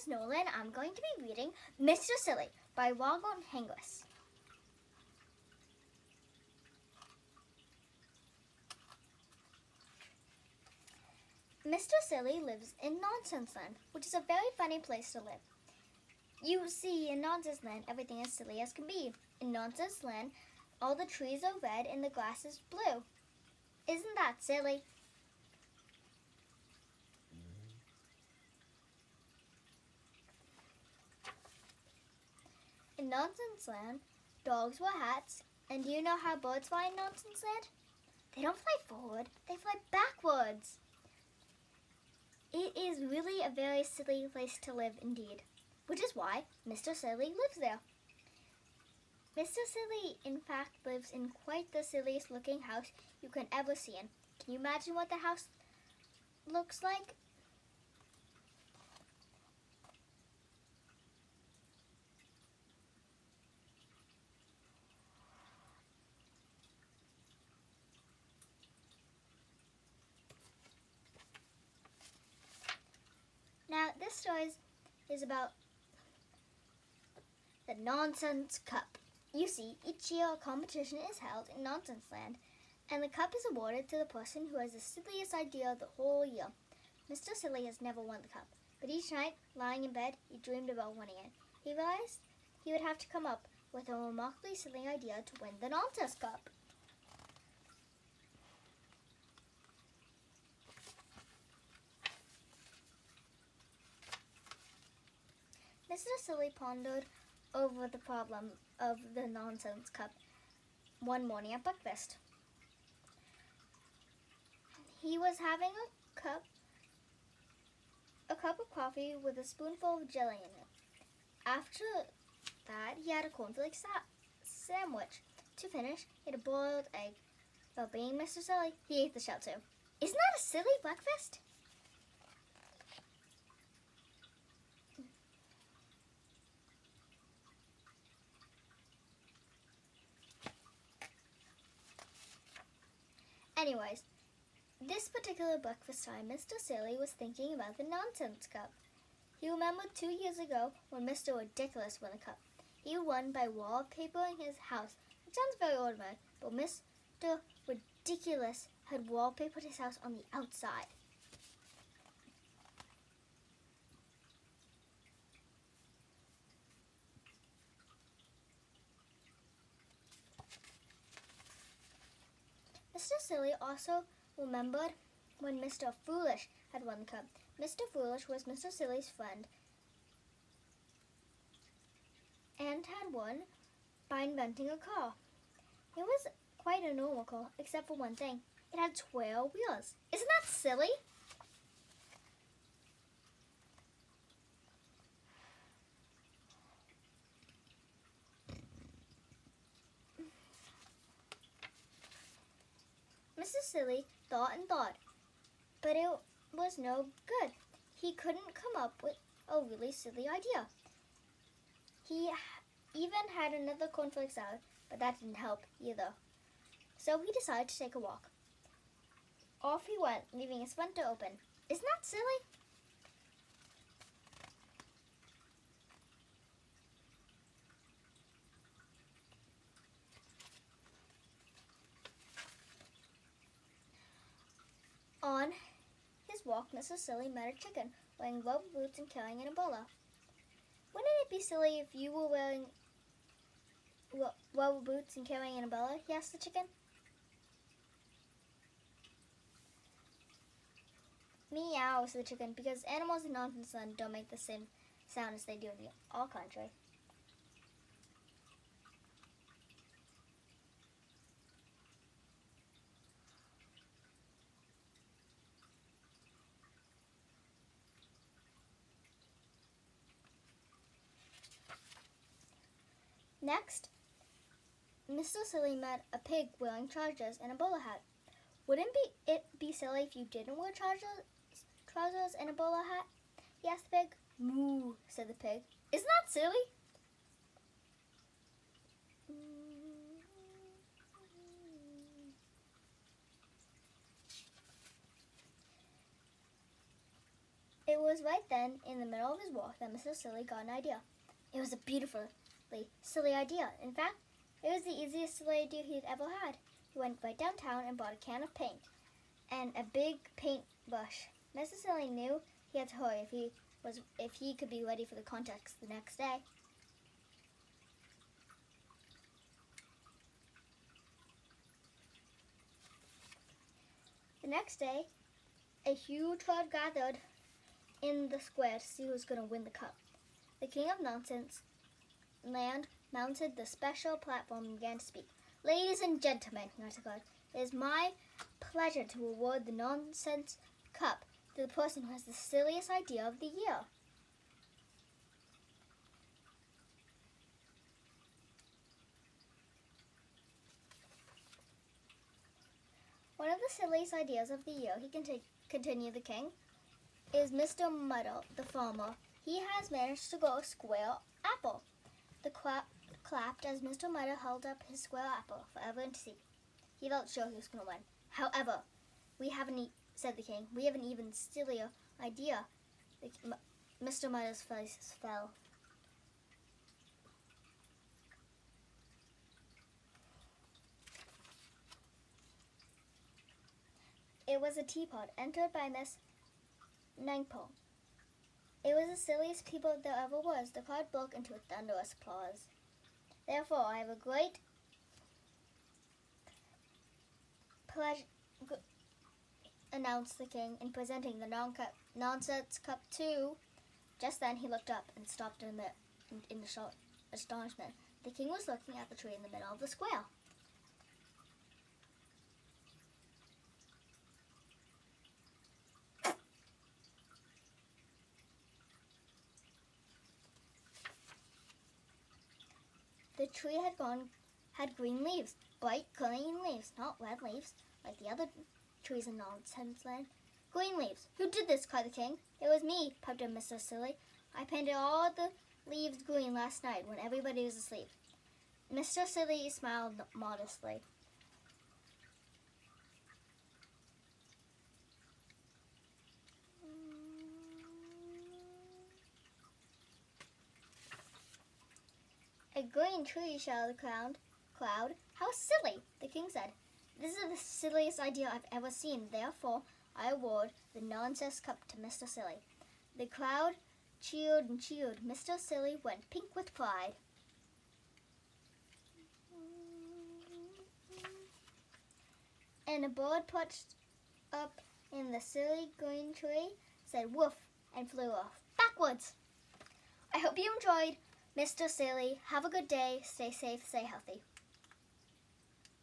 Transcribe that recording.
is Nola and I'm going to be reading Mr. Silly by Wagner Hargreaves. Mr. Silly lives in Nonsense Land, which is a very funny place to live. You see, in Nonsense Land, everything is silly as can be. In Nonsense Land, all the trees are red and the grass is blue. Isn't that silly? In Nonsense Land, dogs wear hats, and do you know how birds fly in Nonsense Land? They don't fly forward, they fly backwards. It is really a very silly place to live indeed, which is why Mr. Silly lives there. Mr. Silly, in fact, lives in quite the silliest looking house you can ever see in. Can you imagine what the house looks like? Now, this story is about the Nonsense Cup. You see, each year a competition is held in Nonsense Land, and the cup is awarded to the person who has the silliest idea the whole year. Mr. Silly has never won the cup, but each night, lying in bed, he dreamed about winning it. He realized he would have to come up with a remarkably silly idea to win the Nonsense Cup. Mr. Silly pondered over the problem of the Nonsense Cup one morning at breakfast. He was having a cup of coffee with a spoonful of jelly in it. After that, he had a cornflake sandwich. To finish, he had a boiled egg. But being Mr. Silly, he ate the shell too. Isn't that a silly breakfast? Anyways, this particular breakfast time, Mr. Silly was thinking about the Nonsense Cup. He remembered 2 years ago when Mr. Ridiculous won a cup. He won by wallpapering his house, which sounds very ordinary, but Mr. Ridiculous had wallpapered his house on the outside. Mr. Silly also remembered when Mr. Foolish had won the cup. Mr. Foolish was Mr. Silly's friend and had won by inventing a car. It was quite a normal car, except for one thing. It had 12 wheels. Isn't that silly? Mr. Silly thought and thought, but it was no good. He couldn't come up with a really silly idea. He even had another cornflake salad, but that didn't help either. So he decided to take a walk. Off he went, leaving his front door open. Isn't that silly? On his walk, Mr. Silly met a chicken wearing rubber boots and carrying an umbrella. Wouldn't it be silly if you were wearing rubber boots and carrying an umbrella? He asked the chicken. Meow, said the chicken, because animals in Nonsense Land don't make the same sound as they do in our country. Next, Mr. Silly met a pig wearing trousers and a bowler hat. Wouldn't it be silly if you didn't wear trousers and a bowler hat? He asked the pig. Moo, said the pig. Isn't that silly? It was right then, in the middle of his walk, that Mr. Silly got an idea. It was a beautifully silly idea. In fact, it was the easiest silly idea he'd ever had. He went right downtown and bought a can of paint and a big paintbrush. Mr. Silly knew he had to hurry if he could be ready for the contest the next day. The next day, a huge crowd gathered in the square to see who was going to win the cup. The King of Nonsense Land mounted the special platform and began to speak. Ladies and gentlemen, he cried, it is my pleasure to award the Nonsense Cup to the person who has the silliest idea of the year. One of the silliest ideas of the year, he continued the king, is Mr. Muddle, the farmer. He has managed to grow a square apple. The crowd clapped as Mr. Muddle held up his square apple for everyone to see. He felt sure he was going to win. However, said the king, we have an even sillier idea. Mr. Muddle's face fell. It was a teapot, entered by Miss Nangpo. It was the silliest teapot there ever was. The crowd broke into a thunderous applause. Therefore, I have a great pleasure, announced the king, in presenting the Nonsense Cup to. Just then he looked up and stopped in astonishment. The king was looking at the tree in the middle of the square. The tree had green leaves, bright green leaves, not red leaves, like the other trees in Nonsense Land. Green leaves. Who did this? Cried the king. It was me, piped in Mr. Silly. I painted all the leaves green last night when everybody was asleep. Mr. Silly smiled modestly. A green tree, shouted the cloud. How silly, the king said. This is the silliest idea I've ever seen. Therefore, I award the Nonsense Cup to Mr. Silly. The crowd cheered and cheered. Mr. Silly went pink with pride. And a bird perched up in the silly green tree, said woof, and flew off backwards. I hope you enjoyed Mr. Silly. Have a good day. Stay safe. Stay healthy.